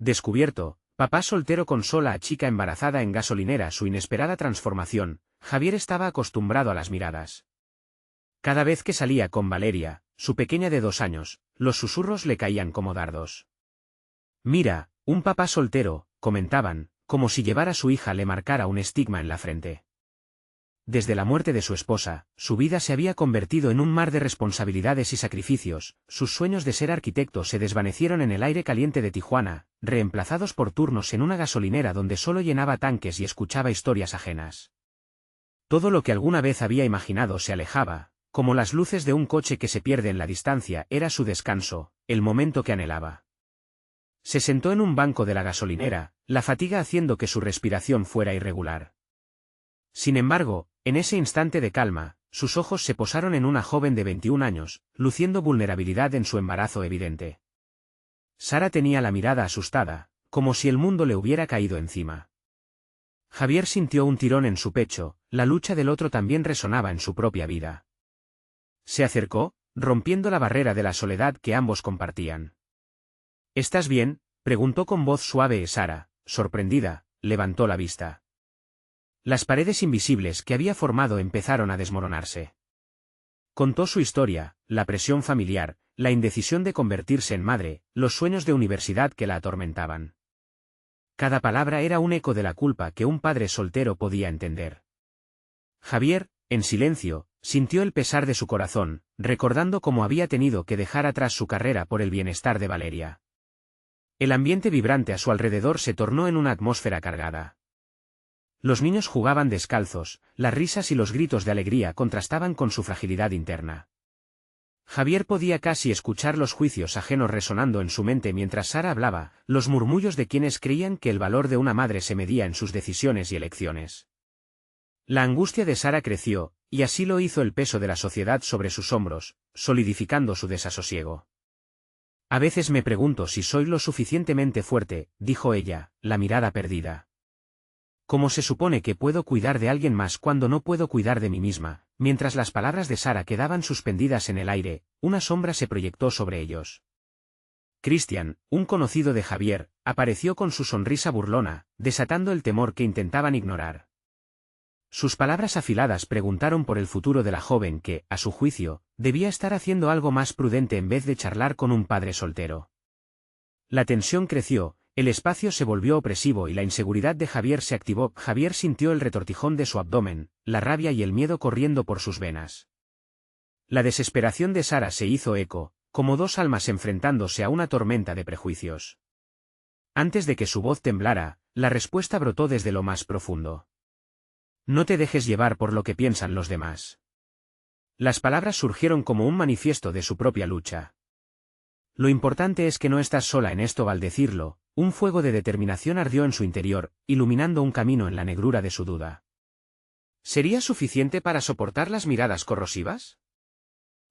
Descubierto, papá soltero consola a chica embarazada en gasolinera su inesperada transformación. Javier estaba acostumbrado a las miradas. Cada vez que salía con Valeria, su pequeña de 2 años, los susurros le caían como dardos. Mira, un papá soltero, comentaban, como si llevar a su hija le marcara un estigma en la frente. Desde la muerte de su esposa, su vida se había convertido en un mar de responsabilidades y sacrificios. Sus sueños de ser arquitecto se desvanecieron en el aire caliente de Tijuana, reemplazados por turnos en una gasolinera donde solo llenaba tanques y escuchaba historias ajenas. Todo lo que alguna vez había imaginado se alejaba, como las luces de un coche que se pierde en la distancia. Era su descanso, el momento que anhelaba. Se sentó en un banco de la gasolinera, la fatiga haciendo que su respiración fuera irregular. Sin embargo, en ese instante de calma, sus ojos se posaron en una joven de 21 años, luciendo vulnerabilidad en su embarazo evidente. Sara tenía la mirada asustada, como si el mundo le hubiera caído encima. Javier sintió un tirón en su pecho, la lucha del otro también resonaba en su propia vida. Se acercó, rompiendo la barrera de la soledad que ambos compartían. ¿Estás bien?, preguntó con voz suave. Sara, sorprendida, levantó la vista. Las paredes invisibles que había formado empezaron a desmoronarse. Contó su historia, la presión familiar, la indecisión de convertirse en madre, los sueños de universidad que la atormentaban. Cada palabra era un eco de la culpa que un padre soltero podía entender. Javier, en silencio, sintió el pesar de su corazón, recordando cómo había tenido que dejar atrás su carrera por el bienestar de Valeria. El ambiente vibrante a su alrededor se tornó en una atmósfera cargada. Los niños jugaban descalzos, las risas y los gritos de alegría contrastaban con su fragilidad interna. Javier podía casi escuchar los juicios ajenos resonando en su mente mientras Sara hablaba, los murmullos de quienes creían que el valor de una madre se medía en sus decisiones y elecciones. La angustia de Sara creció, y así lo hizo el peso de la sociedad sobre sus hombros, solidificando su desasosiego. A veces me pregunto si soy lo suficientemente fuerte, dijo ella, la mirada perdida. ¿Cómo se supone que puedo cuidar de alguien más cuando no puedo cuidar de mí misma? Mientras las palabras de Sara quedaban suspendidas en el aire, una sombra se proyectó sobre ellos. Christian, un conocido de Javier, apareció con su sonrisa burlona, desatando el temor que intentaban ignorar. Sus palabras afiladas preguntaron por el futuro de la joven que, a su juicio, debía estar haciendo algo más prudente en vez de charlar con un padre soltero. La tensión creció. El espacio se volvió opresivo y la inseguridad de Javier se activó. Javier sintió el retortijón de su abdomen, la rabia y el miedo corriendo por sus venas. La desesperación de Sara se hizo eco, como dos almas enfrentándose a una tormenta de prejuicios. Antes de que su voz temblara, la respuesta brotó desde lo más profundo. No te dejes llevar por lo que piensan los demás. Las palabras surgieron como un manifiesto de su propia lucha. Lo importante es que no estás sola en esto. Al decirlo, un fuego de determinación ardió en su interior, iluminando un camino en la negrura de su duda. ¿Sería suficiente para soportar las miradas corrosivas?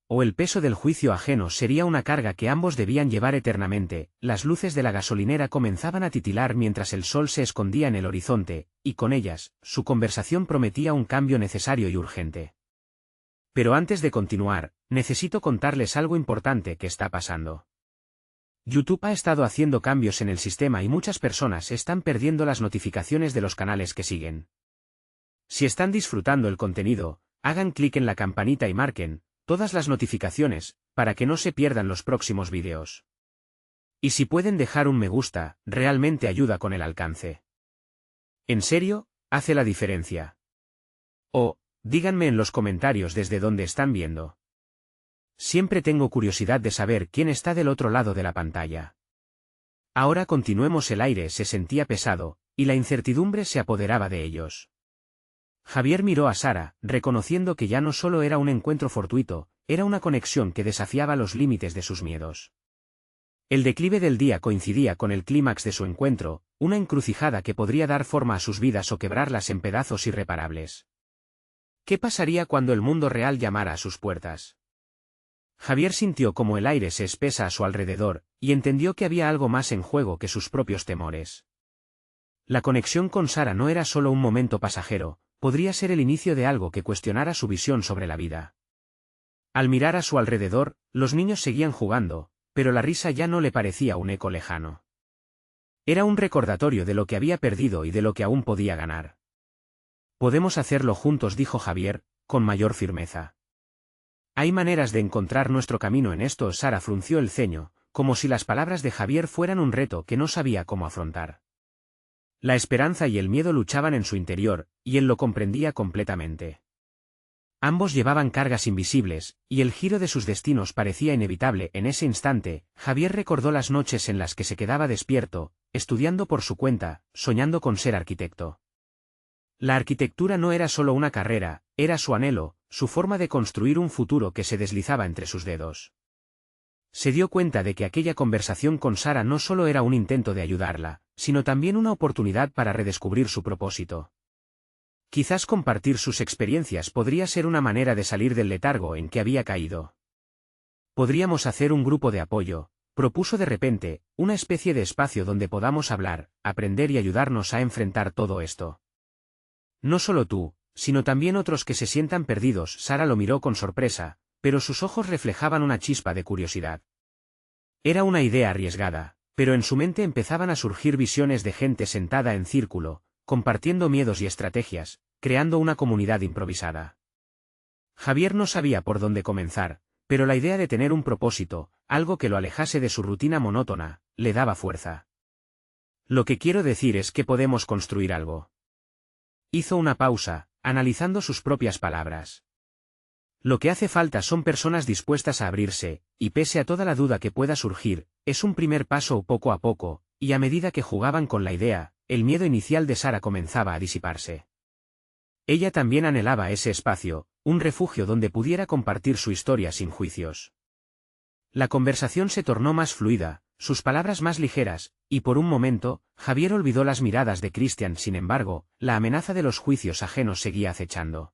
¿O el peso del juicio ajeno sería una carga que ambos debían llevar eternamente? Las luces de la gasolinera comenzaban a titilar mientras el sol se escondía en el horizonte, y con ellas, su conversación prometía un cambio necesario y urgente. Pero antes de continuar, necesito contarles algo importante que está pasando. YouTube ha estado haciendo cambios en el sistema y muchas personas están perdiendo las notificaciones de los canales que siguen. Si están disfrutando el contenido, hagan clic en la campanita y marquen todas las notificaciones, para que no se pierdan los próximos vídeos. Y si pueden dejar un me gusta, realmente ayuda con el alcance. En serio, hace la diferencia. O, díganme en los comentarios desde dónde están viendo. Siempre tengo curiosidad de saber quién está del otro lado de la pantalla. Ahora continuemos. El aire se sentía pesado, y la incertidumbre se apoderaba de ellos. Javier miró a Sara, reconociendo que ya no solo era un encuentro fortuito, era una conexión que desafiaba los límites de sus miedos. El declive del día coincidía con el clímax de su encuentro, una encrucijada que podría dar forma a sus vidas o quebrarlas en pedazos irreparables. ¿Qué pasaría cuando el mundo real llamara a sus puertas? Javier sintió como el aire se espesa a su alrededor, y entendió que había algo más en juego que sus propios temores. La conexión con Sara no era solo un momento pasajero, podría ser el inicio de algo que cuestionara su visión sobre la vida. Al mirar a su alrededor, los niños seguían jugando, pero la risa ya no le parecía un eco lejano. Era un recordatorio de lo que había perdido y de lo que aún podía ganar. Podemos hacerlo juntos, dijo Javier, con mayor firmeza. Hay maneras de encontrar nuestro camino en esto. Sara frunció el ceño, como si las palabras de Javier fueran un reto que no sabía cómo afrontar. La esperanza y el miedo luchaban en su interior, y él lo comprendía completamente. Ambos llevaban cargas invisibles, y el giro de sus destinos parecía inevitable. En ese instante, Javier recordó las noches en las que se quedaba despierto, estudiando por su cuenta, soñando con ser arquitecto. La arquitectura no era solo una carrera, era su anhelo, su forma de construir un futuro que se deslizaba entre sus dedos. Se dio cuenta de que aquella conversación con Sara no solo era un intento de ayudarla, sino también una oportunidad para redescubrir su propósito. Quizás compartir sus experiencias podría ser una manera de salir del letargo en que había caído. Podríamos hacer un grupo de apoyo, propuso de repente, una especie de espacio donde podamos hablar, aprender y ayudarnos a enfrentar todo esto. No solo tú, sino también otros que se sientan perdidos. Sara lo miró con sorpresa, pero sus ojos reflejaban una chispa de curiosidad. Era una idea arriesgada, pero en su mente empezaban a surgir visiones de gente sentada en círculo, compartiendo miedos y estrategias, creando una comunidad improvisada. Javier no sabía por dónde comenzar, pero la idea de tener un propósito, algo que lo alejase de su rutina monótona, le daba fuerza. Lo que quiero decir es que podemos construir algo. Hizo una pausa, analizando sus propias palabras. Lo que hace falta son personas dispuestas a abrirse, y pese a toda la duda que pueda surgir, es un primer paso poco a poco, y a medida que jugaban con la idea, el miedo inicial de Sara comenzaba a disiparse. Ella también anhelaba ese espacio, un refugio donde pudiera compartir su historia sin juicios. La conversación se tornó más fluida, sus palabras más ligeras, y por un momento, Javier olvidó las miradas de Christian. Sin embargo, la amenaza de los juicios ajenos seguía acechando.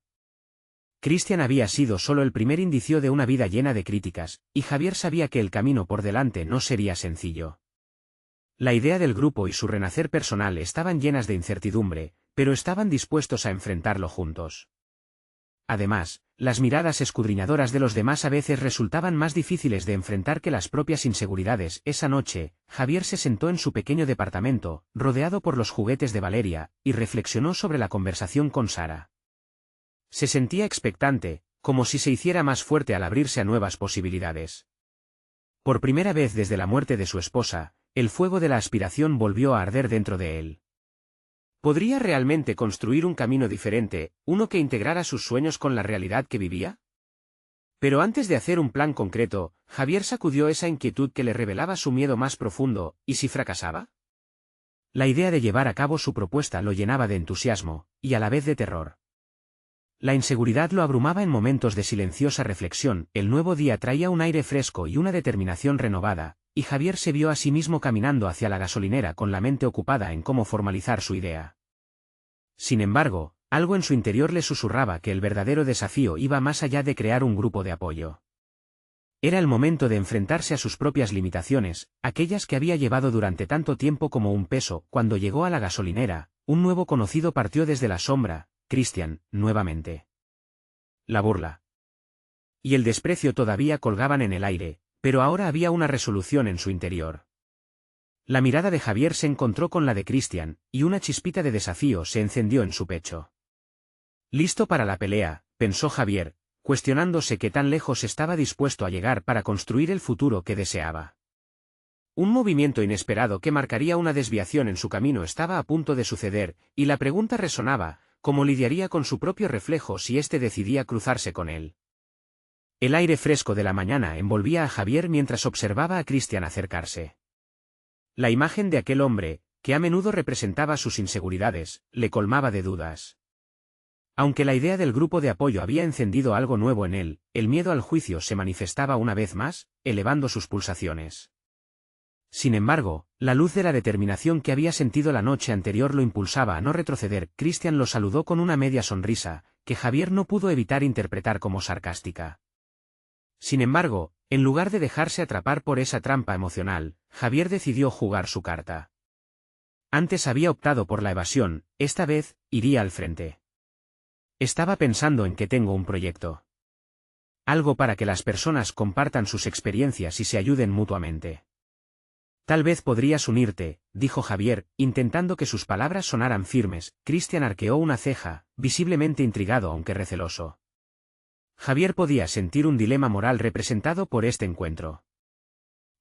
Christian había sido solo el primer indicio de una vida llena de críticas, y Javier sabía que el camino por delante no sería sencillo. La idea del grupo y su renacer personal estaban llenas de incertidumbre, pero estaban dispuestos a enfrentarlo juntos. Además, las miradas escudriñadoras de los demás a veces resultaban más difíciles de enfrentar que las propias inseguridades. Esa noche, Javier se sentó en su pequeño departamento, rodeado por los juguetes de Valeria, y reflexionó sobre la conversación con Sara. Se sentía expectante, como si se hiciera más fuerte al abrirse a nuevas posibilidades. Por primera vez desde la muerte de su esposa, el fuego de la aspiración volvió a arder dentro de él. ¿Podría realmente construir un camino diferente, uno que integrara sus sueños con la realidad que vivía? Pero antes de hacer un plan concreto, Javier sacudió esa inquietud que le revelaba su miedo más profundo. ¿Y si fracasaba? La idea de llevar a cabo su propuesta lo llenaba de entusiasmo, y a la vez de terror. La inseguridad lo abrumaba en momentos de silenciosa reflexión. El nuevo día traía un aire fresco y una determinación renovada, y Javier se vio a sí mismo caminando hacia la gasolinera con la mente ocupada en cómo formalizar su idea. Sin embargo, algo en su interior le susurraba que el verdadero desafío iba más allá de crear un grupo de apoyo. Era el momento de enfrentarse a sus propias limitaciones, aquellas que había llevado durante tanto tiempo como un peso. Cuando llegó a la gasolinera, un nuevo conocido partió desde la sombra, Christian, nuevamente. La burla y el desprecio todavía colgaban en el aire, pero ahora había una resolución en su interior. La mirada de Javier se encontró con la de Christian, y una chispita de desafío se encendió en su pecho. Listo para la pelea, pensó Javier, cuestionándose qué tan lejos estaba dispuesto a llegar para construir el futuro que deseaba. Un movimiento inesperado que marcaría una desviación en su camino estaba a punto de suceder, y la pregunta resonaba: ¿cómo lidiaría con su propio reflejo si éste decidía cruzarse con él? El aire fresco de la mañana envolvía a Javier mientras observaba a Christian acercarse. La imagen de aquel hombre, que a menudo representaba sus inseguridades, le colmaba de dudas. Aunque la idea del grupo de apoyo había encendido algo nuevo en él, el miedo al juicio se manifestaba una vez más, elevando sus pulsaciones. Sin embargo, la luz de la determinación que había sentido la noche anterior lo impulsaba a no retroceder. Christian lo saludó con una media sonrisa, que Javier no pudo evitar interpretar como sarcástica. Sin embargo, en lugar de dejarse atrapar por esa trampa emocional, Javier decidió jugar su carta. Antes había optado por la evasión, esta vez, iría al frente. Estaba pensando en que tengo un proyecto. Algo para que las personas compartan sus experiencias y se ayuden mutuamente. Tal vez podrías unirte, dijo Javier, intentando que sus palabras sonaran firmes. Cristian arqueó una ceja, visiblemente intrigado aunque receloso. Javier podía sentir un dilema moral representado por este encuentro.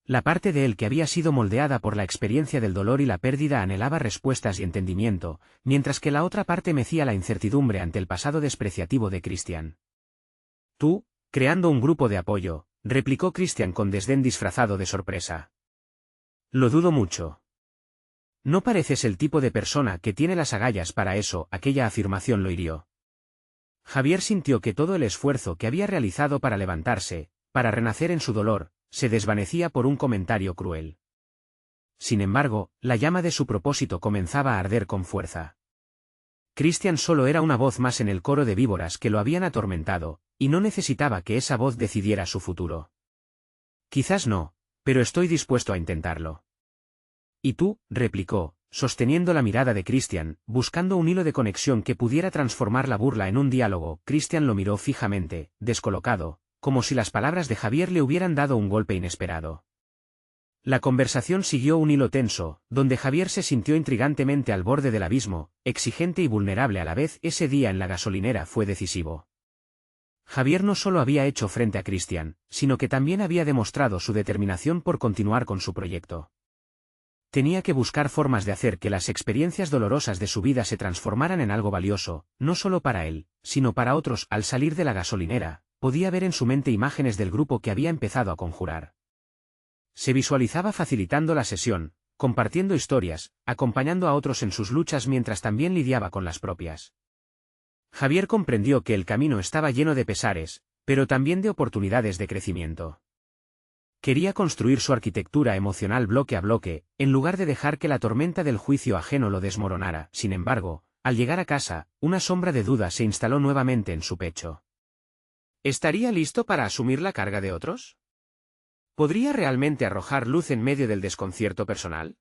La parte de él que había sido moldeada por la experiencia del dolor y la pérdida anhelaba respuestas y entendimiento, mientras que la otra parte mecía la incertidumbre ante el pasado despreciativo de Cristian. Tú, creando un grupo de apoyo, replicó Cristian con desdén disfrazado de sorpresa. Lo dudo mucho. No pareces el tipo de persona que tiene las agallas para eso. Aquella afirmación lo hirió. Javier sintió que todo el esfuerzo que había realizado para levantarse, para renacer en su dolor, se desvanecía por un comentario cruel. Sin embargo, la llama de su propósito comenzaba a arder con fuerza. Cristian solo era una voz más en el coro de víboras que lo habían atormentado, y no necesitaba que esa voz decidiera su futuro. Quizás no, pero estoy dispuesto a intentarlo. ¿Y tú?, replicó, sosteniendo la mirada de Cristian, buscando un hilo de conexión que pudiera transformar la burla en un diálogo. Cristian lo miró fijamente, descolocado, como si las palabras de Javier le hubieran dado un golpe inesperado. La conversación siguió un hilo tenso, donde Javier se sintió intrigantemente al borde del abismo, exigente y vulnerable a la vez. Ese día en la gasolinera fue decisivo. Javier no solo había hecho frente a Cristian, sino que también había demostrado su determinación por continuar con su proyecto. Tenía que buscar formas de hacer que las experiencias dolorosas de su vida se transformaran en algo valioso, no solo para él, sino para otros. Al salir de la gasolinera, podía ver en su mente imágenes del grupo que había empezado a conjurar. Se visualizaba facilitando la sesión, compartiendo historias, acompañando a otros en sus luchas mientras también lidiaba con las propias. Javier comprendió que el camino estaba lleno de pesares, pero también de oportunidades de crecimiento. Quería construir su arquitectura emocional bloque a bloque, en lugar de dejar que la tormenta del juicio ajeno lo desmoronara. Sin embargo, al llegar a casa, una sombra de duda se instaló nuevamente en su pecho. ¿Estaría listo para asumir la carga de otros? ¿Podría realmente arrojar luz en medio del desconcierto personal?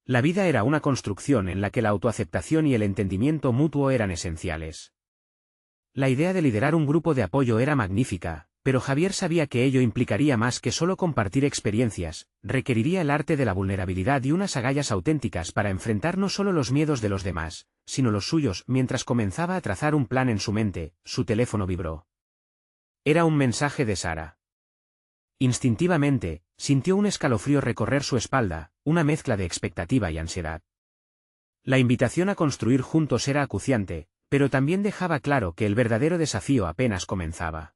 La vida era una construcción en la que la autoaceptación y el entendimiento mutuo eran esenciales. La idea de liderar un grupo de apoyo era magnífica, pero Javier sabía que ello implicaría más que solo compartir experiencias. Requeriría el arte de la vulnerabilidad y unas agallas auténticas para enfrentar no solo los miedos de los demás, sino los suyos. Mientras comenzaba a trazar un plan en su mente, su teléfono vibró. Era un mensaje de Sara. Instintivamente, sintió un escalofrío recorrer su espalda, una mezcla de expectativa y ansiedad. La invitación a construir juntos era acuciante, pero también dejaba claro que el verdadero desafío apenas comenzaba.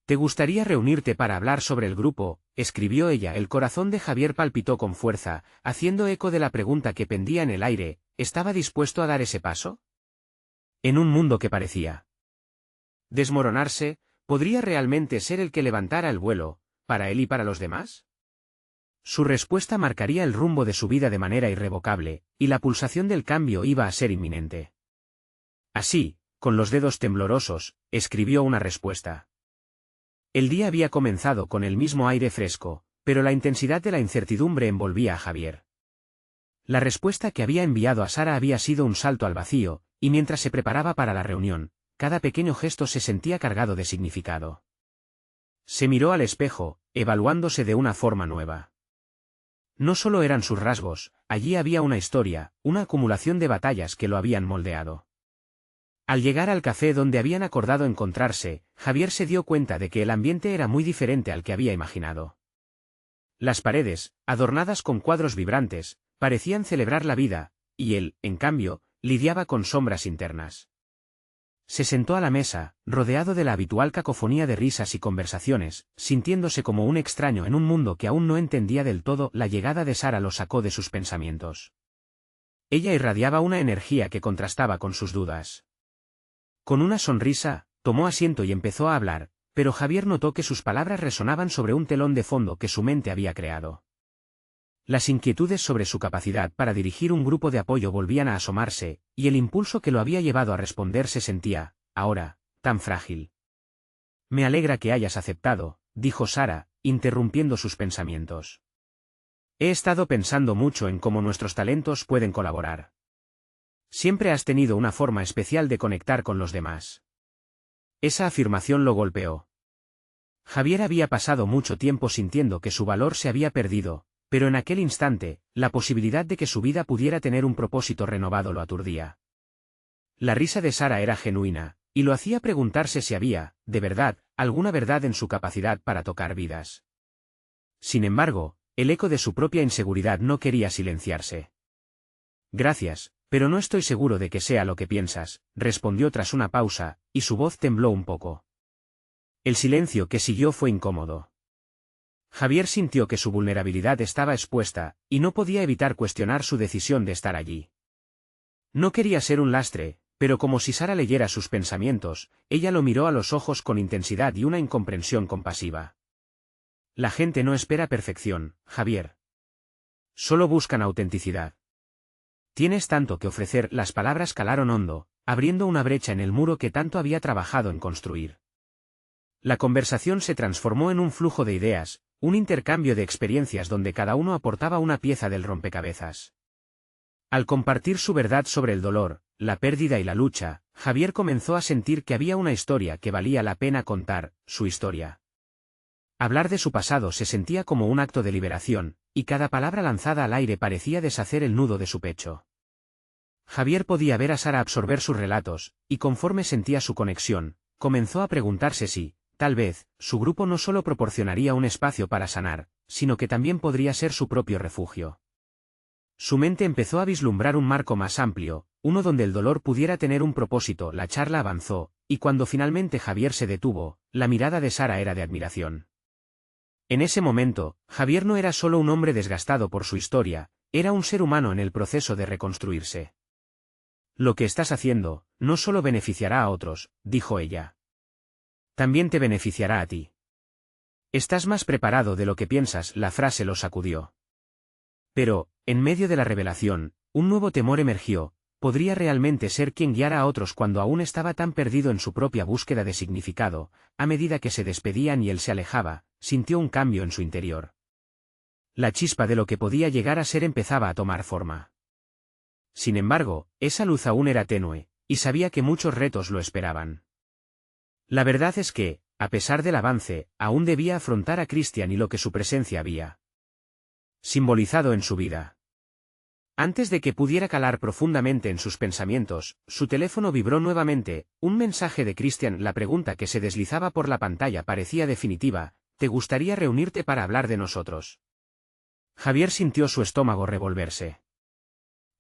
¿Te gustaría reunirte para hablar sobre el grupo?, escribió ella. El corazón de Javier palpitó con fuerza, haciendo eco de la pregunta que pendía en el aire. ¿Estaba dispuesto a dar ese paso? En un mundo que parecía desmoronarse, ¿podría realmente ser el que levantara el vuelo, para él y para los demás? Su respuesta marcaría el rumbo de su vida de manera irrevocable, y la pulsación del cambio iba a ser inminente. Así, con los dedos temblorosos, escribió una respuesta. El día había comenzado con el mismo aire fresco, pero la intensidad de la incertidumbre envolvía a Javier. La respuesta que había enviado a Sara había sido un salto al vacío, y mientras se preparaba para la reunión, cada pequeño gesto se sentía cargado de significado. Se miró al espejo, evaluándose de una forma nueva. No solo eran sus rasgos, allí había una historia, una acumulación de batallas que lo habían moldeado. Al llegar al café donde habían acordado encontrarse, Javier se dio cuenta de que el ambiente era muy diferente al que había imaginado. Las paredes, adornadas con cuadros vibrantes, parecían celebrar la vida, y él, en cambio, lidiaba con sombras internas. Se sentó a la mesa, rodeado de la habitual cacofonía de risas y conversaciones, sintiéndose como un extraño en un mundo que aún no entendía del todo. La llegada de Sara lo sacó de sus pensamientos. Ella irradiaba una energía que contrastaba con sus dudas. Con una sonrisa, tomó asiento y empezó a hablar, pero Javier notó que sus palabras resonaban sobre un telón de fondo que su mente había creado. Las inquietudes sobre su capacidad para dirigir un grupo de apoyo volvían a asomarse, y el impulso que lo había llevado a responder se sentía, ahora, tan frágil. Me alegra que hayas aceptado, dijo Sara, interrumpiendo sus pensamientos. He estado pensando mucho en cómo nuestros talentos pueden colaborar. Siempre has tenido una forma especial de conectar con los demás. Esa afirmación lo golpeó. Javier había pasado mucho tiempo sintiendo que su valor se había perdido, pero en aquel instante, la posibilidad de que su vida pudiera tener un propósito renovado lo aturdía. La risa de Sara era genuina, y lo hacía preguntarse si había, de verdad, alguna verdad en su capacidad para tocar vidas. Sin embargo, el eco de su propia inseguridad no quería silenciarse. Gracias, pero no estoy seguro de que sea lo que piensas, respondió tras una pausa, y su voz tembló un poco. El silencio que siguió fue incómodo. Javier sintió que su vulnerabilidad estaba expuesta, y no podía evitar cuestionar su decisión de estar allí. No quería ser un lastre, pero como si Sara leyera sus pensamientos, ella lo miró a los ojos con intensidad y una incomprensión compasiva. La gente no espera perfección, Javier. Solo buscan autenticidad. Tienes tanto que ofrecer. Las palabras calaron hondo, abriendo una brecha en el muro que tanto había trabajado en construir. La conversación se transformó en un flujo de ideas, un intercambio de experiencias donde cada uno aportaba una pieza del rompecabezas. Al compartir su verdad sobre el dolor, la pérdida y la lucha, Javier comenzó a sentir que había una historia que valía la pena contar, su historia. Hablar de su pasado se sentía como un acto de liberación, y cada palabra lanzada al aire parecía deshacer el nudo de su pecho. Javier podía ver a Sara absorber sus relatos, y conforme sentía su conexión, comenzó a preguntarse si, tal vez, su grupo no solo proporcionaría un espacio para sanar, sino que también podría ser su propio refugio. Su mente empezó a vislumbrar un marco más amplio, uno donde el dolor pudiera tener un propósito. La charla avanzó, y cuando finalmente Javier se detuvo, la mirada de Sara era de admiración. En ese momento, Javier no era solo un hombre desgastado por su historia, era un ser humano en el proceso de reconstruirse. Lo que estás haciendo, no solo beneficiará a otros, dijo ella. También te beneficiará a ti. Estás más preparado de lo que piensas. La frase lo sacudió. Pero, en medio de la revelación, un nuevo temor emergió. ¿Podría realmente ser quien guiara a otros cuando aún estaba tan perdido en su propia búsqueda de significado? A medida que se despedían y él se alejaba, sintió un cambio en su interior. La chispa de lo que podía llegar a ser empezaba a tomar forma. Sin embargo, esa luz aún era tenue, y sabía que muchos retos lo esperaban. La verdad es que, a pesar del avance, aún debía afrontar a Christian y lo que su presencia había simbolizado en su vida. Antes de que pudiera calar profundamente en sus pensamientos, su teléfono vibró nuevamente, un mensaje de Christian. La pregunta que se deslizaba por la pantalla parecía definitiva: ¿te gustaría reunirte para hablar de nosotros? Javier sintió su estómago revolverse.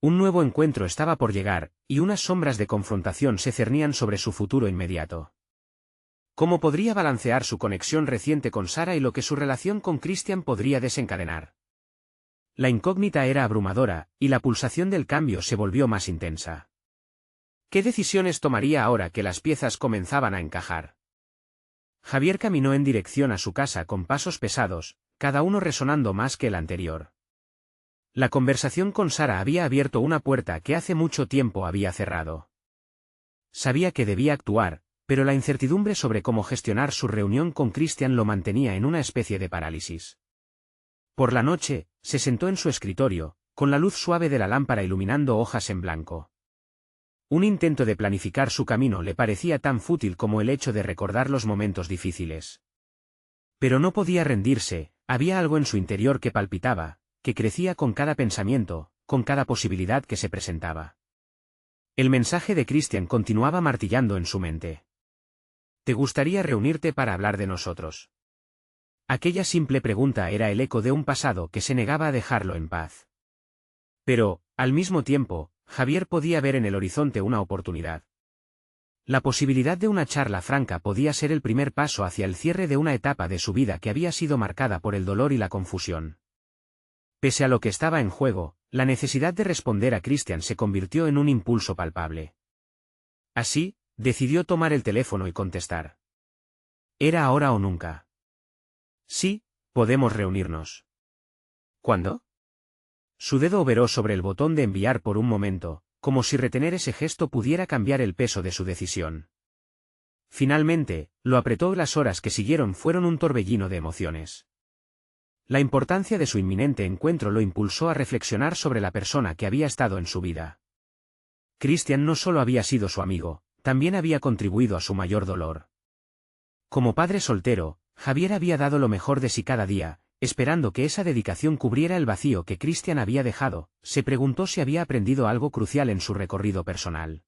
Un nuevo encuentro estaba por llegar, y unas sombras de confrontación se cernían sobre su futuro inmediato. ¿Cómo podría balancear su conexión reciente con Sara y lo que su relación con Christian podría desencadenar? La incógnita era abrumadora, y la pulsación del cambio se volvió más intensa. ¿Qué decisiones tomaría ahora que las piezas comenzaban a encajar? Javier caminó en dirección a su casa con pasos pesados, cada uno resonando más que el anterior. La conversación con Sara había abierto una puerta que hace mucho tiempo había cerrado. Sabía que debía actuar, pero la incertidumbre sobre cómo gestionar su reunión con Christian lo mantenía en una especie de parálisis. Por la noche, se sentó en su escritorio, con la luz suave de la lámpara iluminando hojas en blanco. Un intento de planificar su camino le parecía tan fútil como el hecho de recordar los momentos difíciles. Pero no podía rendirse, había algo en su interior que palpitaba, que crecía con cada pensamiento, con cada posibilidad que se presentaba. El mensaje de Christian continuaba martillando en su mente. ¿Te gustaría reunirte para hablar de nosotros? Aquella simple pregunta era el eco de un pasado que se negaba a dejarlo en paz. Pero, al mismo tiempo, Javier podía ver en el horizonte una oportunidad. La posibilidad de una charla franca podía ser el primer paso hacia el cierre de una etapa de su vida que había sido marcada por el dolor y la confusión. Pese a lo que estaba en juego, la necesidad de responder a Christian se convirtió en un impulso palpable. Así, decidió tomar el teléfono y contestar. Era ahora o nunca. Sí, podemos reunirnos. ¿Cuándo? Su dedo operó sobre el botón de enviar por un momento, como si retener ese gesto pudiera cambiar el peso de su decisión. Finalmente, lo apretó. Las horas que siguieron fueron un torbellino de emociones. La importancia de su inminente encuentro lo impulsó a reflexionar sobre la persona que había estado en su vida. Christian no solo había sido su amigo, también había contribuido a su mayor dolor. Como padre soltero, Javier había dado lo mejor de sí cada día, esperando que esa dedicación cubriera el vacío que Christian había dejado, se preguntó si había aprendido algo crucial en su recorrido personal.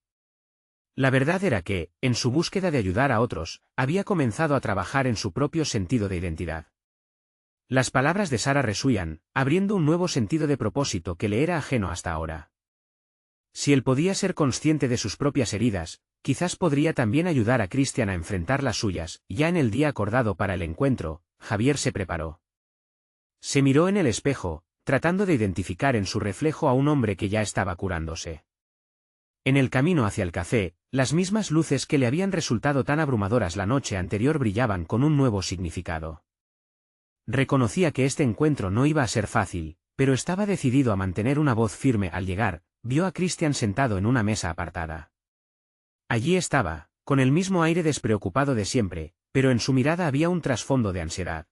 La verdad era que, en su búsqueda de ayudar a otros, había comenzado a trabajar en su propio sentido de identidad. Las palabras de Sarah resuían, abriendo un nuevo sentido de propósito que le era ajeno hasta ahora. Si él podía ser consciente de sus propias heridas, quizás podría también ayudar a Christian a enfrentar las suyas. Ya en el día acordado para el encuentro, Javier se preparó. Se miró en el espejo, tratando de identificar en su reflejo a un hombre que ya estaba curándose. En el camino hacia el café, las mismas luces que le habían resultado tan abrumadoras la noche anterior brillaban con un nuevo significado. Reconocía que este encuentro no iba a ser fácil, pero estaba decidido a mantener una voz firme. Al llegar, vio a Christian sentado en una mesa apartada. Allí estaba, con el mismo aire despreocupado de siempre, pero en su mirada había un trasfondo de ansiedad.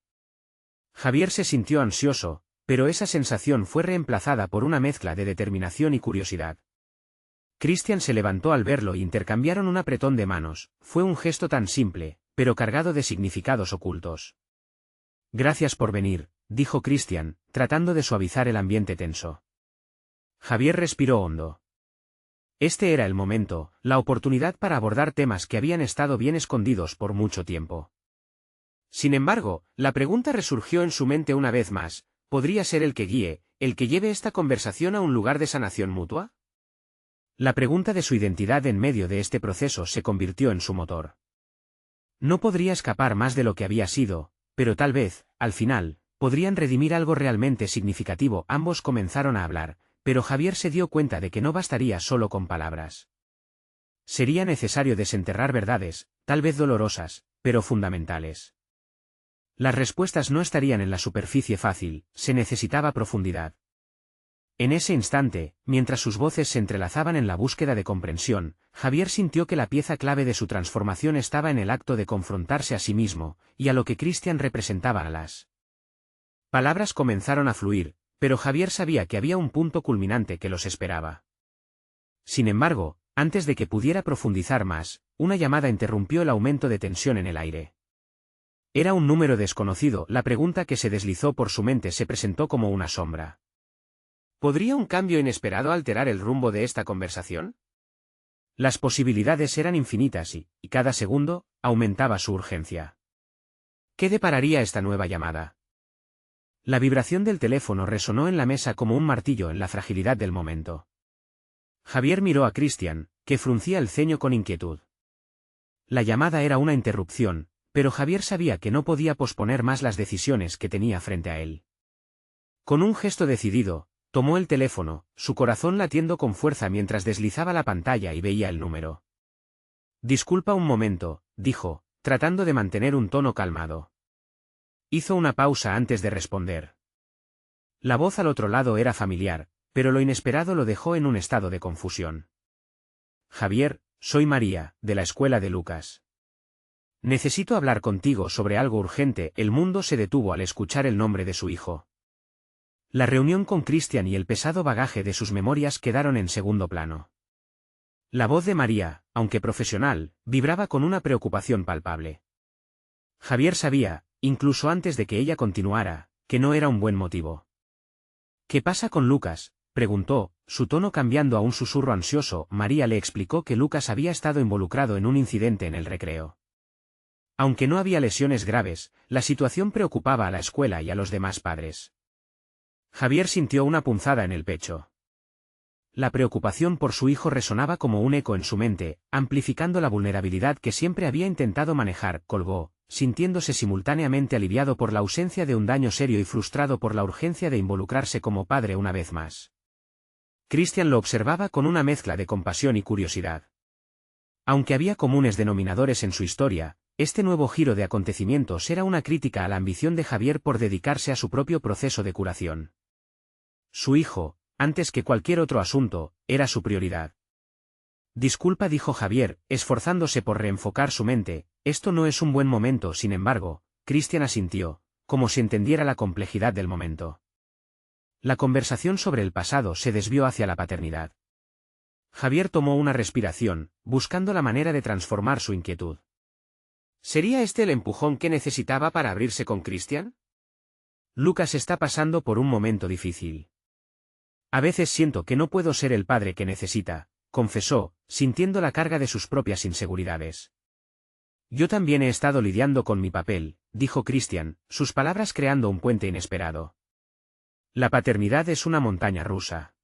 Javier se sintió ansioso, pero esa sensación fue reemplazada por una mezcla de determinación y curiosidad. Christian se levantó al verlo e intercambiaron un apretón de manos. Fue un gesto tan simple, pero cargado de significados ocultos. «Gracias por venir», dijo Christian, tratando de suavizar el ambiente tenso. Javier respiró hondo. Este era el momento, la oportunidad para abordar temas que habían estado bien escondidos por mucho tiempo. Sin embargo, la pregunta resurgió en su mente una vez más: ¿podría ser el que guíe, el que lleve esta conversación a un lugar de sanación mutua? La pregunta de su identidad en medio de este proceso se convirtió en su motor. No podría escapar más de lo que había sido, pero tal vez, al final, podrían redimir algo realmente significativo. Ambos comenzaron a hablar, pero Javier se dio cuenta de que no bastaría solo con palabras. Sería necesario desenterrar verdades, tal vez dolorosas, pero fundamentales. Las respuestas no estarían en la superficie fácil, se necesitaba profundidad. En ese instante, mientras sus voces se entrelazaban en la búsqueda de comprensión, Javier sintió que la pieza clave de su transformación estaba en el acto de confrontarse a sí mismo, y a lo que Christian representaba. Las palabras comenzaron a fluir, pero Javier sabía que había un punto culminante que los esperaba. Sin embargo, antes de que pudiera profundizar más, una llamada interrumpió el aumento de tensión en el aire. Era un número desconocido. La pregunta que se deslizó por su mente se presentó como una sombra. ¿Podría un cambio inesperado alterar el rumbo de esta conversación? Las posibilidades eran infinitas y cada segundo, aumentaba su urgencia. ¿Qué depararía esta nueva llamada? La vibración del teléfono resonó en la mesa como un martillo en la fragilidad del momento. Javier miró a Christian, que fruncía el ceño con inquietud. La llamada era una interrupción, pero Javier sabía que no podía posponer más las decisiones que tenía frente a él. Con un gesto decidido, tomó el teléfono, su corazón latiendo con fuerza mientras deslizaba la pantalla y veía el número. «Disculpa un momento», dijo, tratando de mantener un tono calmado. Hizo una pausa antes de responder. La voz al otro lado era familiar, pero lo inesperado lo dejó en un estado de confusión. «Javier, soy María, de la escuela de Lucas. Necesito hablar contigo sobre algo urgente». El mundo se detuvo al escuchar el nombre de su hijo. La reunión con Christian y el pesado bagaje de sus memorias quedaron en segundo plano. La voz de María, aunque profesional, vibraba con una preocupación palpable. Javier sabía, incluso antes de que ella continuara, que no era un buen motivo. «¿Qué pasa con Lucas?», preguntó, su tono cambiando a un susurro ansioso. María le explicó que Lucas había estado involucrado en un incidente en el recreo. Aunque no había lesiones graves, la situación preocupaba a la escuela y a los demás padres. Javier sintió una punzada en el pecho. La preocupación por su hijo resonaba como un eco en su mente, amplificando la vulnerabilidad que siempre había intentado manejar. Colgó, sintiéndose simultáneamente aliviado por la ausencia de un daño serio y frustrado por la urgencia de involucrarse como padre una vez más. Christian lo observaba con una mezcla de compasión y curiosidad. Aunque había comunes denominadores en su historia, este nuevo giro de acontecimientos era una crítica a la ambición de Javier por dedicarse a su propio proceso de curación. Su hijo, antes que cualquier otro asunto, era su prioridad. «Disculpa», dijo Javier, esforzándose por reenfocar su mente, «esto no es un buen momento». Sin embargo, Christian asintió, como si entendiera la complejidad del momento. La conversación sobre el pasado se desvió hacia la paternidad. Javier tomó una respiración, buscando la manera de transformar su inquietud. ¿Sería este el empujón que necesitaba para abrirse con Christian? Lucas está pasando por un momento difícil. A veces siento que no puedo ser el padre que necesita, confesó, sintiendo la carga de sus propias inseguridades. Yo también he estado lidiando con mi papel, dijo Christian, sus palabras creando un puente inesperado. La paternidad es una montaña rusa.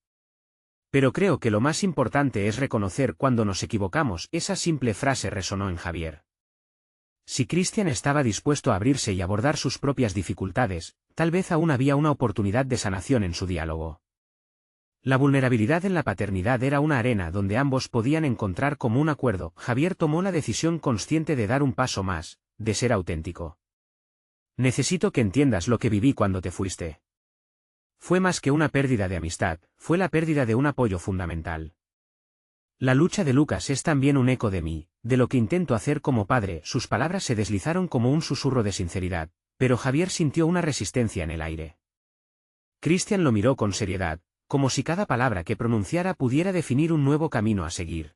Pero creo que lo más importante es reconocer cuando nos equivocamos. Esa simple frase resonó en Javier. Si Christian estaba dispuesto a abrirse y abordar sus propias dificultades, tal vez aún había una oportunidad de sanación en su diálogo. La vulnerabilidad en la paternidad era una arena donde ambos podían encontrar como un acuerdo. Javier tomó la decisión consciente de dar un paso más, de ser auténtico. Necesito que entiendas lo que viví cuando te fuiste. Fue más que una pérdida de amistad, fue la pérdida de un apoyo fundamental. La lucha de Lucas es también un eco de mí, de lo que intento hacer como padre. Sus palabras se deslizaron como un susurro de sinceridad, pero Javier sintió una resistencia en el aire. Christian lo miró con seriedad, como si cada palabra que pronunciara pudiera definir un nuevo camino a seguir.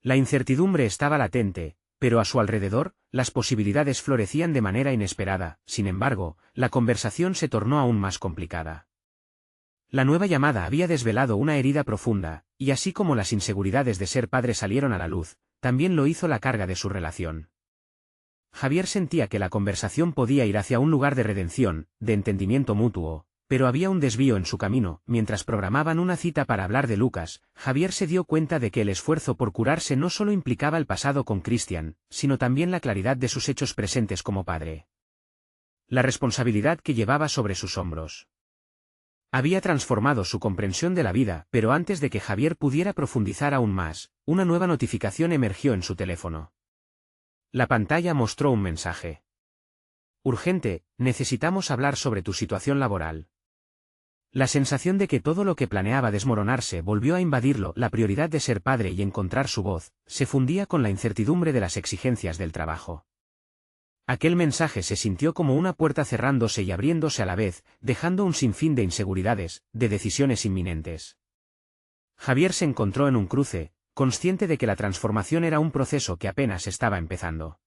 La incertidumbre estaba latente, pero a su alrededor, las posibilidades florecían de manera inesperada. Sin embargo, la conversación se tornó aún más complicada. La nueva llamada había desvelado una herida profunda, y así como las inseguridades de ser padre salieron a la luz, también lo hizo la carga de su relación. Javier sentía que la conversación podía ir hacia un lugar de redención, de entendimiento mutuo, pero había un desvío en su camino. Mientras programaban una cita para hablar de Lucas, Javier se dio cuenta de que el esfuerzo por curarse no solo implicaba el pasado con Christian, sino también la claridad de sus hechos presentes como padre. La responsabilidad que llevaba sobre sus hombros había transformado su comprensión de la vida, pero antes de que Javier pudiera profundizar aún más, una nueva notificación emergió en su teléfono. La pantalla mostró un mensaje. Urgente, necesitamos hablar sobre tu situación laboral. La sensación de que todo lo que planeaba desmoronarse volvió a invadirlo. La prioridad de ser padre y encontrar su voz, se fundía con la incertidumbre de las exigencias del trabajo. Aquel mensaje se sintió como una puerta cerrándose y abriéndose a la vez, dejando un sinfín de inseguridades, de decisiones inminentes. Javier se encontró en un cruce, consciente de que la transformación era un proceso que apenas estaba empezando.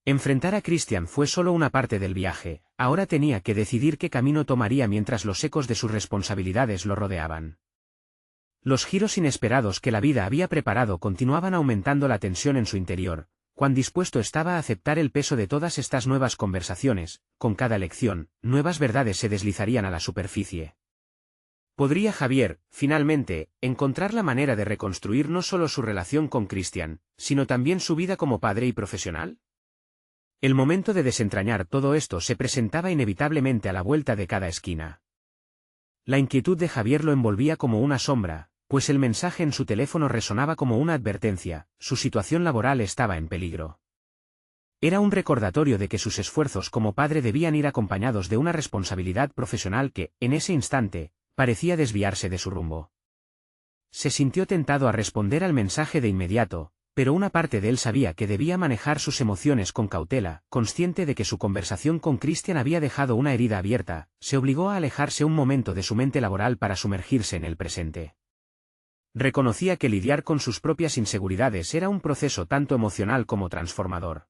Enfrentar a Christian fue solo una parte del viaje, ahora tenía que decidir qué camino tomaría mientras los ecos de sus responsabilidades lo rodeaban. Los giros inesperados que la vida había preparado continuaban aumentando la tensión en su interior. Cuán dispuesto estaba a aceptar el peso de todas estas nuevas conversaciones. Con cada lección, nuevas verdades se deslizarían a la superficie. ¿Podría Javier, finalmente, encontrar la manera de reconstruir no solo su relación con Christian, sino también su vida como padre y profesional? El momento de desentrañar todo esto se presentaba inevitablemente a la vuelta de cada esquina. La inquietud de Javier lo envolvía como una sombra, pues el mensaje en su teléfono resonaba como una advertencia. Su situación laboral estaba en peligro. Era un recordatorio de que sus esfuerzos como padre debían ir acompañados de una responsabilidad profesional que, en ese instante, parecía desviarse de su rumbo. Se sintió tentado a responder al mensaje de inmediato, pero una parte de él sabía que debía manejar sus emociones con cautela. Consciente de que su conversación con Christian había dejado una herida abierta, se obligó a alejarse un momento de su mente laboral para sumergirse en el presente. Reconocía que lidiar con sus propias inseguridades era un proceso tanto emocional como transformador.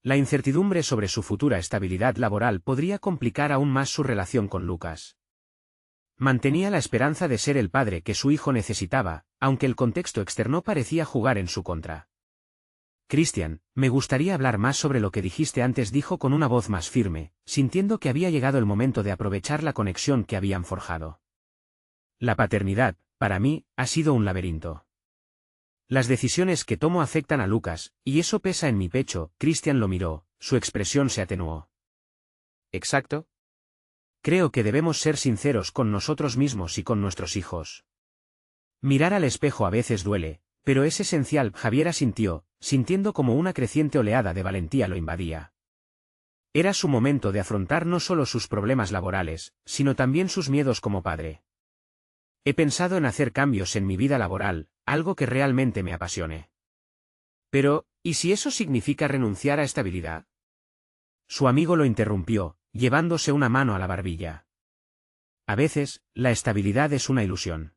La incertidumbre sobre su futura estabilidad laboral podría complicar aún más su relación con Lucas. Mantenía la esperanza de ser el padre que su hijo necesitaba, aunque el contexto externo parecía jugar en su contra. Christian, me gustaría hablar más sobre lo que dijiste antes, dijo con una voz más firme, sintiendo que había llegado el momento de aprovechar la conexión que habían forjado. La paternidad, para mí, ha sido un laberinto. Las decisiones que tomo afectan a Lucas, y eso pesa en mi pecho. Christian lo miró, su expresión se atenuó. ¿Exacto? Creo que debemos ser sinceros con nosotros mismos y con nuestros hijos. Mirar al espejo a veces duele, pero es esencial. Javier asintió, sintiendo como una creciente oleada de valentía lo invadía. Era su momento de afrontar no solo sus problemas laborales, sino también sus miedos como padre. He pensado en hacer cambios en mi vida laboral, algo que realmente me apasione. Pero, ¿y si eso significa renunciar a estabilidad? Su amigo lo interrumpió, llevándose una mano a la barbilla. A veces, la estabilidad es una ilusión.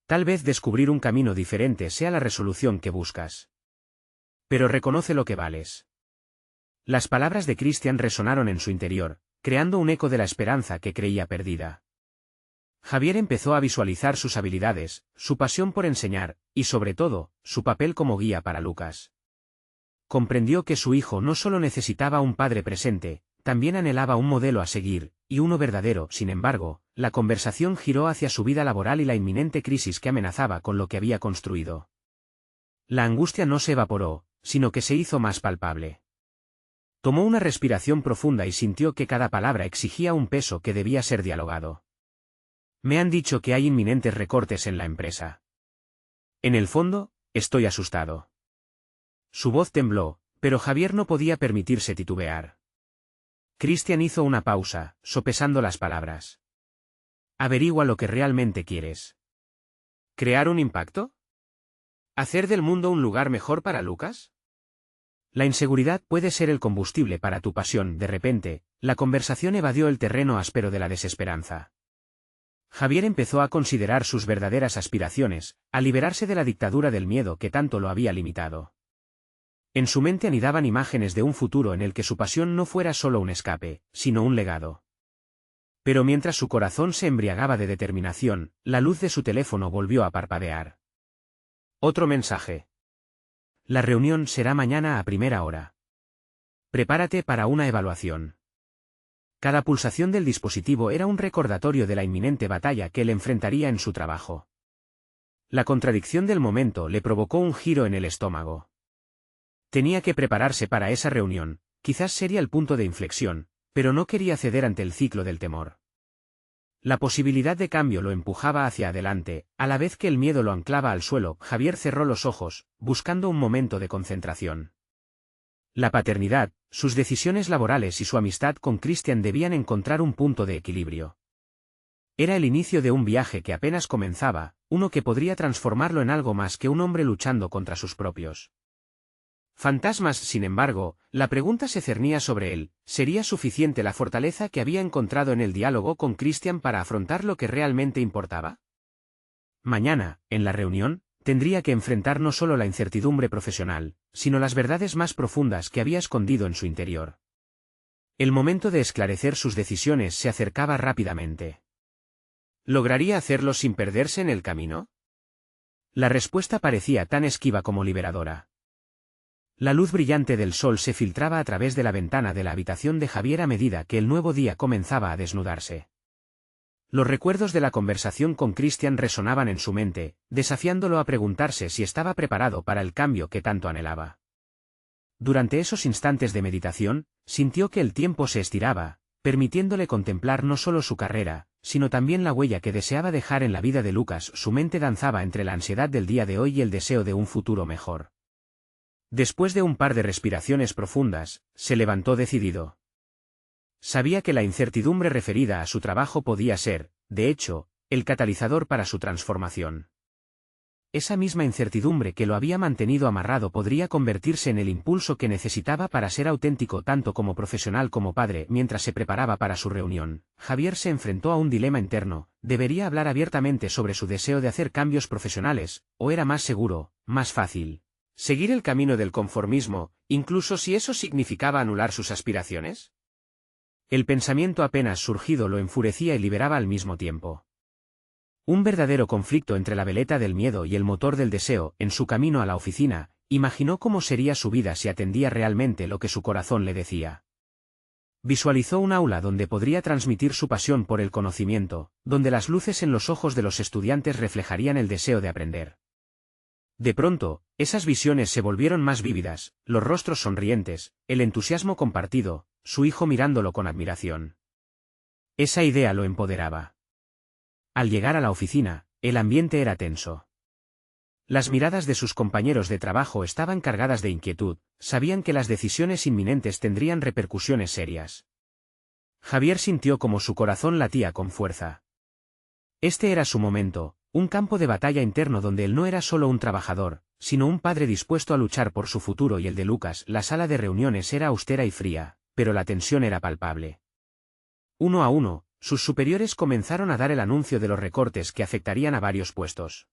Tal vez descubrir un camino diferente sea la resolución que buscas. Pero reconoce lo que vales. Las palabras de Christian resonaron en su interior, creando un eco de la esperanza que creía perdida. Javier empezó a visualizar sus habilidades, su pasión por enseñar, y sobre todo, su papel como guía para Lucas. Comprendió que su hijo no solo necesitaba un padre presente, también anhelaba un modelo a seguir, y uno verdadero. Sin embargo, la conversación giró hacia su vida laboral y la inminente crisis que amenazaba con lo que había construido. La angustia no se evaporó, sino que se hizo más palpable. Tomó una respiración profunda y sintió que cada palabra exigía un peso que debía ser dialogado. Me han dicho que hay inminentes recortes en la empresa. En el fondo, estoy asustado. Su voz tembló, pero Javier no podía permitirse titubear. Christian hizo una pausa, sopesando las palabras. Averigua lo que realmente quieres. ¿Crear un impacto? ¿Hacer del mundo un lugar mejor para Lucas? La inseguridad puede ser el combustible para tu pasión. De repente, la conversación evadió el terreno áspero de la desesperanza. Javier empezó a considerar sus verdaderas aspiraciones, a liberarse de la dictadura del miedo que tanto lo había limitado. En su mente anidaban imágenes de un futuro en el que su pasión no fuera solo un escape, sino un legado. Pero mientras su corazón se embriagaba de determinación, la luz de su teléfono volvió a parpadear. Otro mensaje. La reunión será mañana a primera hora. Prepárate para una evaluación. Cada pulsación del dispositivo era un recordatorio de la inminente batalla que él enfrentaría en su trabajo. La contradicción del momento le provocó un giro en el estómago. Tenía que prepararse para esa reunión, quizás sería el punto de inflexión, pero no quería ceder ante el ciclo del temor. La posibilidad de cambio lo empujaba hacia adelante, a la vez que el miedo lo anclaba al suelo. Javier cerró los ojos, buscando un momento de concentración. La paternidad, sus decisiones laborales y su amistad con Christian debían encontrar un punto de equilibrio. Era el inicio de un viaje que apenas comenzaba, uno que podría transformarlo en algo más que un hombre luchando contra sus propios fantasmas. Sin embargo, la pregunta se cernía sobre él: ¿sería suficiente la fortaleza que había encontrado en el diálogo con Christian para afrontar lo que realmente importaba? Mañana, en la reunión, tendría que enfrentar no solo la incertidumbre profesional, sino las verdades más profundas que había escondido en su interior. El momento de esclarecer sus decisiones se acercaba rápidamente. ¿Lograría hacerlo sin perderse en el camino? La respuesta parecía tan esquiva como liberadora. La luz brillante del sol se filtraba a través de la ventana de la habitación de Javier a medida que el nuevo día comenzaba a desnudarse. Los recuerdos de la conversación con Christian resonaban en su mente, desafiándolo a preguntarse si estaba preparado para el cambio que tanto anhelaba. Durante esos instantes de meditación, sintió que el tiempo se estiraba, permitiéndole contemplar no solo su carrera, sino también la huella que deseaba dejar en la vida de Lucas. Su mente danzaba entre la ansiedad del día de hoy y el deseo de un futuro mejor. Después de un par de respiraciones profundas, se levantó decidido. Sabía que la incertidumbre referida a su trabajo podía ser, de hecho, el catalizador para su transformación. Esa misma incertidumbre que lo había mantenido amarrado podría convertirse en el impulso que necesitaba para ser auténtico tanto como profesional como padre. Mientras se preparaba para su reunión, Javier se enfrentó a un dilema interno: ¿debería hablar abiertamente sobre su deseo de hacer cambios profesionales, o era más seguro, más fácil seguir el camino del conformismo, incluso si eso significaba anular sus aspiraciones? El pensamiento apenas surgido lo enfurecía y liberaba al mismo tiempo. Un verdadero conflicto entre la veleta del miedo y el motor del deseo. En su camino a la oficina, imaginó cómo sería su vida si atendía realmente lo que su corazón le decía. Visualizó un aula donde podría transmitir su pasión por el conocimiento, donde las luces en los ojos de los estudiantes reflejarían el deseo de aprender. De pronto, esas visiones se volvieron más vívidas, los rostros sonrientes, el entusiasmo compartido, su hijo mirándolo con admiración. Esa idea lo empoderaba. Al llegar a la oficina, el ambiente era tenso. Las miradas de sus compañeros de trabajo estaban cargadas de inquietud, sabían que las decisiones inminentes tendrían repercusiones serias. Javier sintió como su corazón latía con fuerza. Este era su momento, un campo de batalla interno donde él no era solo un trabajador, sino un padre dispuesto a luchar por su futuro y el de Lucas. La sala de reuniones era austera y fría, pero la tensión era palpable. Uno a uno, sus superiores comenzaron a dar el anuncio de los recortes que afectarían a varios puestos.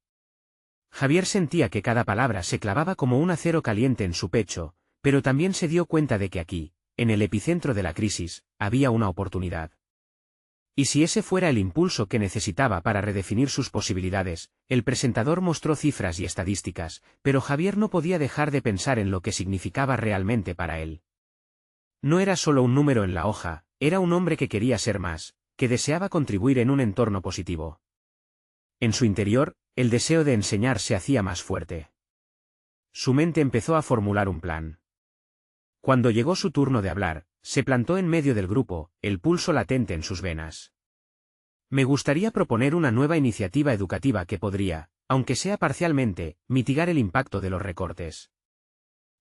Javier sentía que cada palabra se clavaba como un acero caliente en su pecho, pero también se dio cuenta de que aquí, en el epicentro de la crisis, había una oportunidad. Y si ese fuera el impulso que necesitaba para redefinir sus posibilidades, el presentador mostró cifras y estadísticas, pero Javier no podía dejar de pensar en lo que significaba realmente para él. No era solo un número en la hoja, era un hombre que quería ser más, que deseaba contribuir en un entorno positivo. En su interior, el deseo de enseñar se hacía más fuerte. Su mente empezó a formular un plan. Cuando llegó su turno de hablar, se plantó en medio del grupo, el pulso latente en sus venas. Me gustaría proponer una nueva iniciativa educativa que podría, aunque sea parcialmente, mitigar el impacto de los recortes.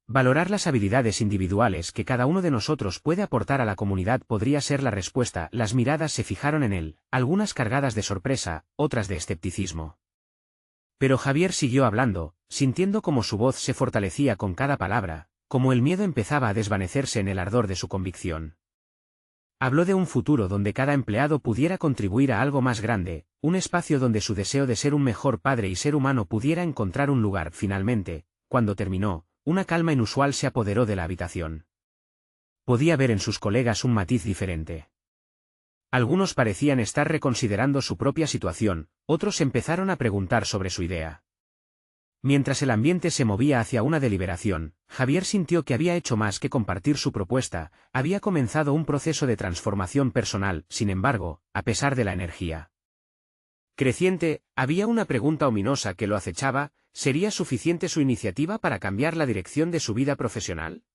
Valorar las habilidades individuales que cada uno de nosotros puede aportar a la comunidad podría ser la respuesta. Las miradas se fijaron en él, algunas cargadas de sorpresa, otras de escepticismo. Pero Javier siguió hablando, sintiendo cómo su voz se fortalecía con cada palabra, como el miedo empezaba a desvanecerse en el ardor de su convicción. Habló de un futuro donde cada empleado pudiera contribuir a algo más grande, un espacio donde su deseo de ser un mejor padre y ser humano pudiera encontrar un lugar. Finalmente, cuando terminó, una calma inusual se apoderó de la habitación. Podía ver en sus colegas un matiz diferente. Algunos parecían estar reconsiderando su propia situación, otros empezaron a preguntar sobre su idea. Mientras el ambiente se movía hacia una deliberación, Javier sintió que había hecho más que compartir su propuesta, había comenzado un proceso de transformación personal. Sin embargo, a pesar de la energía creciente, había una pregunta ominosa que lo acechaba: ¿sería suficiente su iniciativa para cambiar la dirección de su vida profesional?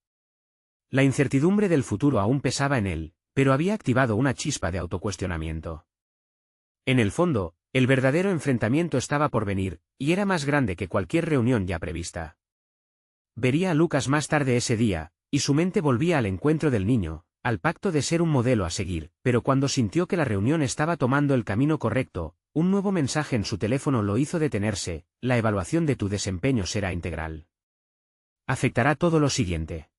La incertidumbre del futuro aún pesaba en él, pero había activado una chispa de autocuestionamiento. En el fondo, el verdadero enfrentamiento estaba por venir, y era más grande que cualquier reunión ya prevista. Vería a Lucas más tarde ese día, y su mente volvía al encuentro del niño, al pacto de ser un modelo a seguir, pero cuando sintió que la reunión estaba tomando el camino correcto, un nuevo mensaje en su teléfono lo hizo detenerse: la evaluación de tu desempeño será integral. Afectará todo lo siguiente.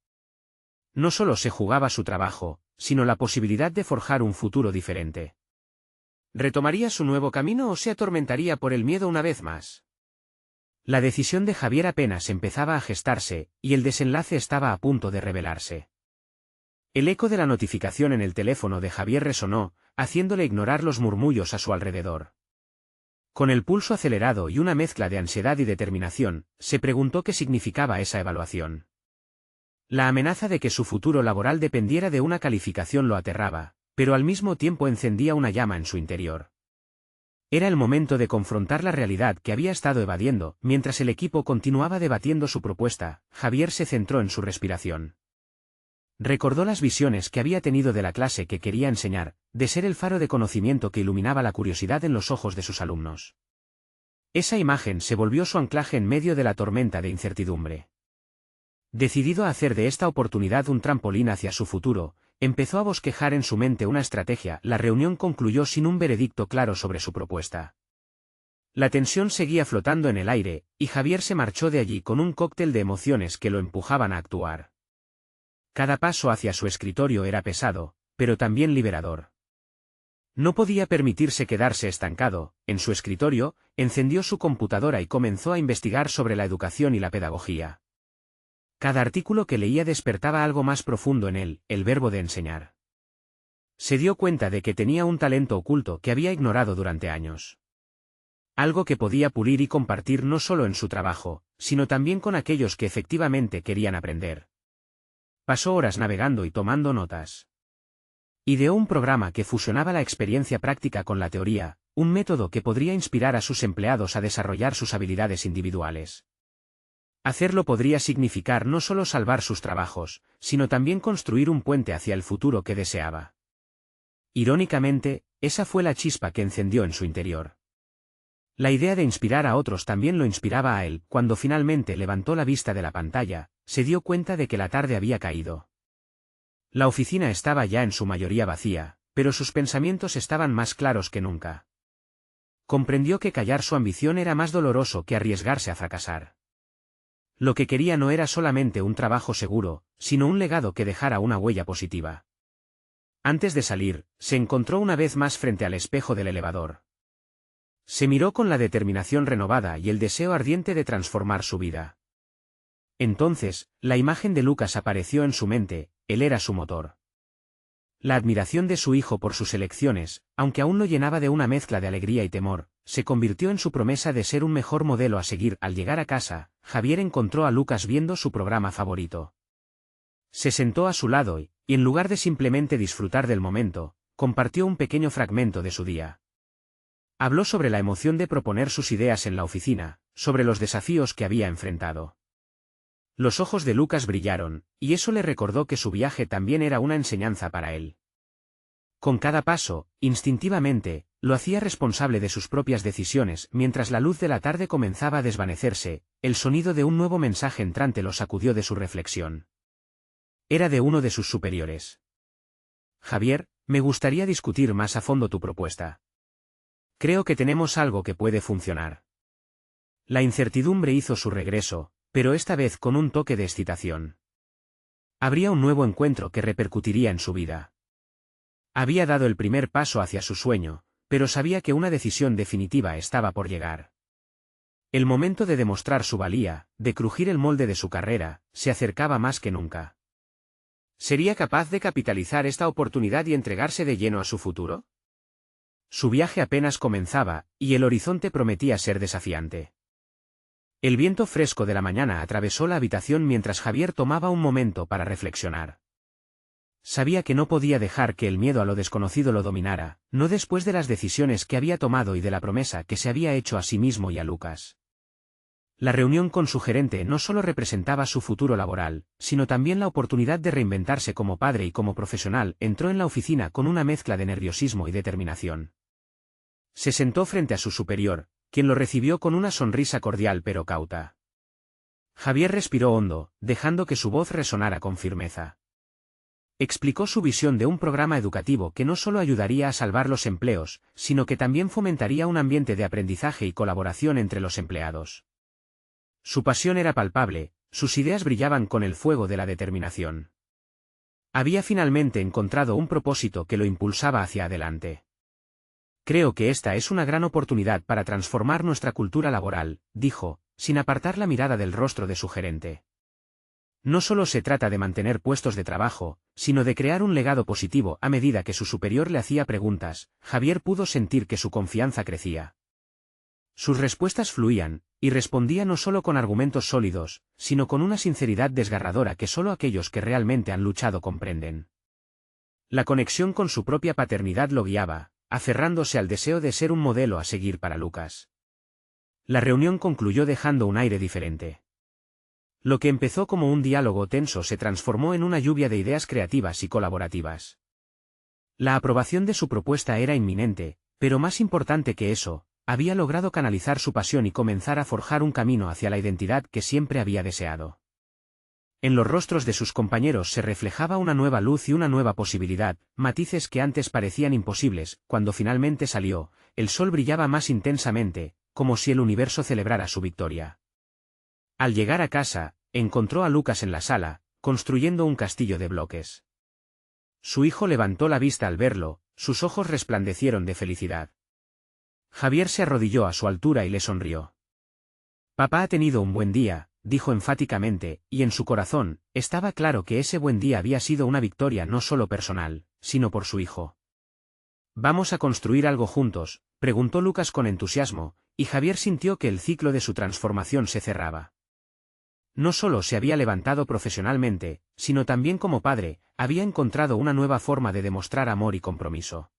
No solo se jugaba su trabajo, sino la posibilidad de forjar un futuro diferente. ¿Retomaría su nuevo camino o se atormentaría por el miedo una vez más? La decisión de Javier apenas empezaba a gestarse, y el desenlace estaba a punto de revelarse. El eco de la notificación en el teléfono de Javier resonó, haciéndole ignorar los murmullos a su alrededor. Con el pulso acelerado y una mezcla de ansiedad y determinación, se preguntó qué significaba esa evaluación. La amenaza de que su futuro laboral dependiera de una calificación lo aterraba, pero al mismo tiempo encendía una llama en su interior. Era el momento de confrontar la realidad que había estado evadiendo. Mientras el equipo continuaba debatiendo su propuesta, Javier se centró en su respiración. Recordó las visiones que había tenido de la clase que quería enseñar, de ser el faro de conocimiento que iluminaba la curiosidad en los ojos de sus alumnos. Esa imagen se volvió su anclaje en medio de la tormenta de incertidumbre. Decidido a hacer de esta oportunidad un trampolín hacia su futuro, empezó a bosquejar en su mente una estrategia. La reunión concluyó sin un veredicto claro sobre su propuesta. La tensión seguía flotando en el aire, y Javier se marchó de allí con un cóctel de emociones que lo empujaban a actuar. Cada paso hacia su escritorio era pesado, pero también liberador. No podía permitirse quedarse estancado. En su escritorio, encendió su computadora y comenzó a investigar sobre la educación y la pedagogía. Cada artículo que leía despertaba algo más profundo en él: el verbo de enseñar. Se dio cuenta de que tenía un talento oculto que había ignorado durante años. Algo que podía pulir y compartir no solo en su trabajo, sino también con aquellos que efectivamente querían aprender. Pasó horas navegando y tomando notas. Ideó un programa que fusionaba la experiencia práctica con la teoría, un método que podría inspirar a sus empleados a desarrollar sus habilidades individuales. Hacerlo podría significar no solo salvar sus trabajos, sino también construir un puente hacia el futuro que deseaba. Irónicamente, esa fue la chispa que encendió en su interior. La idea de inspirar a otros también lo inspiraba a él. Cuando finalmente levantó la vista de la pantalla, se dio cuenta de que la tarde había caído. La oficina estaba ya en su mayoría vacía, pero sus pensamientos estaban más claros que nunca. Comprendió que callar su ambición era más doloroso que arriesgarse a fracasar. Lo que quería no era solamente un trabajo seguro, sino un legado que dejara una huella positiva. Antes de salir, se encontró una vez más frente al espejo del elevador. Se miró con la determinación renovada y el deseo ardiente de transformar su vida. Entonces, la imagen de Lucas apareció en su mente, él era su motor. La admiración de su hijo por sus elecciones, aunque aún lo llenaba de una mezcla de alegría y temor, se convirtió en su promesa de ser un mejor modelo a seguir. Al llegar a casa, Javier encontró a Lucas viendo su programa favorito. Se sentó a su lado y, en lugar de simplemente disfrutar del momento, compartió un pequeño fragmento de su día. Habló sobre la emoción de proponer sus ideas en la oficina, sobre los desafíos que había enfrentado. Los ojos de Lucas brillaron, y eso le recordó que su viaje también era una enseñanza para él. Con cada paso, instintivamente, lo hacía responsable de sus propias decisiones. Mientras la luz de la tarde comenzaba a desvanecerse, el sonido de un nuevo mensaje entrante lo sacudió de su reflexión. Era de uno de sus superiores. Javier, me gustaría discutir más a fondo tu propuesta. Creo que tenemos algo que puede funcionar. La incertidumbre hizo su regreso, pero esta vez con un toque de excitación. Habría un nuevo encuentro que repercutiría en su vida. Había dado el primer paso hacia su sueño, pero sabía que una decisión definitiva estaba por llegar. El momento de demostrar su valía, de crujir el molde de su carrera, se acercaba más que nunca. ¿Sería capaz de capitalizar esta oportunidad y entregarse de lleno a su futuro? Su viaje apenas comenzaba, y el horizonte prometía ser desafiante. El viento fresco de la mañana atravesó la habitación mientras Javier tomaba un momento para reflexionar. Sabía que no podía dejar que el miedo a lo desconocido lo dominara, no después de las decisiones que había tomado y de la promesa que se había hecho a sí mismo y a Lucas. La reunión con su gerente no solo representaba su futuro laboral, sino también la oportunidad de reinventarse como padre y como profesional. Entró en la oficina con una mezcla de nerviosismo y determinación. Se sentó frente a su superior, quien lo recibió con una sonrisa cordial pero cauta. Javier respiró hondo, dejando que su voz resonara con firmeza. Explicó su visión de un programa educativo que no solo ayudaría a salvar los empleos, sino que también fomentaría un ambiente de aprendizaje y colaboración entre los empleados. Su pasión era palpable, sus ideas brillaban con el fuego de la determinación. Había finalmente encontrado un propósito que lo impulsaba hacia adelante. Creo que esta es una gran oportunidad para transformar nuestra cultura laboral, dijo, sin apartar la mirada del rostro de su gerente. No solo se trata de mantener puestos de trabajo, sino de crear un legado positivo. A medida que su superior le hacía preguntas, Javier pudo sentir que su confianza crecía. Sus respuestas fluían, y respondía no solo con argumentos sólidos, sino con una sinceridad desgarradora que solo aquellos que realmente han luchado comprenden. La conexión con su propia paternidad lo guiaba, aferrándose al deseo de ser un modelo a seguir para Lucas. La reunión concluyó dejando un aire diferente. Lo que empezó como un diálogo tenso se transformó en una lluvia de ideas creativas y colaborativas. La aprobación de su propuesta era inminente, pero más importante que eso, había logrado canalizar su pasión y comenzar a forjar un camino hacia la identidad que siempre había deseado. En los rostros de sus compañeros se reflejaba una nueva luz y una nueva posibilidad, matices que antes parecían imposibles. Cuando finalmente salió, el sol brillaba más intensamente, como si el universo celebrara su victoria. Al llegar a casa, encontró a Lucas en la sala, construyendo un castillo de bloques. Su hijo levantó la vista al verlo, sus ojos resplandecieron de felicidad. Javier se arrodilló a su altura y le sonrió. Papá ha tenido un buen día, dijo enfáticamente, y en su corazón, estaba claro que ese buen día había sido una victoria no solo personal, sino por su hijo. ¿Vamos a construir algo juntos?, preguntó Lucas con entusiasmo, y Javier sintió que el ciclo de su transformación se cerraba. No solo se había levantado profesionalmente, sino también como padre, había encontrado una nueva forma de demostrar amor y compromiso.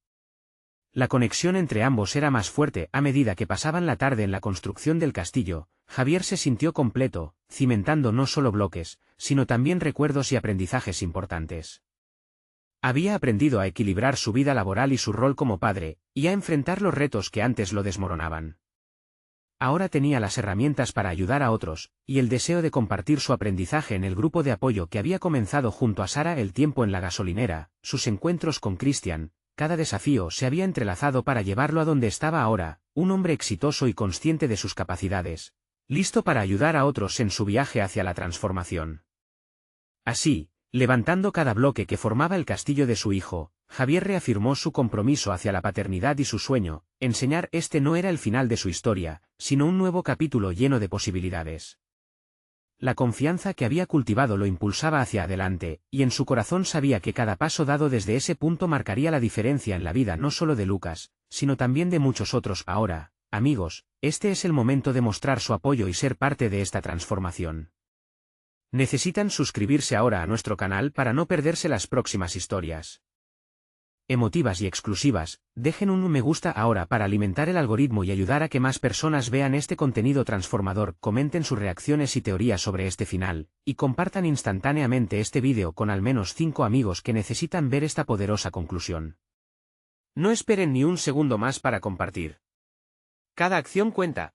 La conexión entre ambos era más fuerte a medida que pasaban la tarde en la construcción del castillo. Javier se sintió completo, cimentando no solo bloques, sino también recuerdos y aprendizajes importantes. Había aprendido a equilibrar su vida laboral y su rol como padre, y a enfrentar los retos que antes lo desmoronaban. Ahora tenía las herramientas para ayudar a otros, y el deseo de compartir su aprendizaje en el grupo de apoyo que había comenzado junto a Sara. El tiempo en la gasolinera, sus encuentros con Christian, cada desafío se había entrelazado para llevarlo a donde estaba ahora, un hombre exitoso y consciente de sus capacidades, listo para ayudar a otros en su viaje hacia la transformación. Así, levantando cada bloque que formaba el castillo de su hijo, Javier reafirmó su compromiso hacia la paternidad y su sueño. Enseñar no era el final de su historia, sino un nuevo capítulo lleno de posibilidades. La confianza que había cultivado lo impulsaba hacia adelante, y en su corazón sabía que cada paso dado desde ese punto marcaría la diferencia en la vida no solo de Lucas, sino también de muchos otros. Ahora, amigos, este es el momento de mostrar su apoyo y ser parte de esta transformación. Necesitan suscribirse ahora a nuestro canal para no perderse las próximas historias emotivas y exclusivas. Dejen un me gusta ahora para alimentar el algoritmo y ayudar a que más personas vean este contenido transformador. Comenten sus reacciones y teorías sobre este final, y compartan instantáneamente este vídeo con al menos 5 amigos que necesitan ver esta poderosa conclusión. No esperen ni un segundo más para compartir. Cada acción cuenta,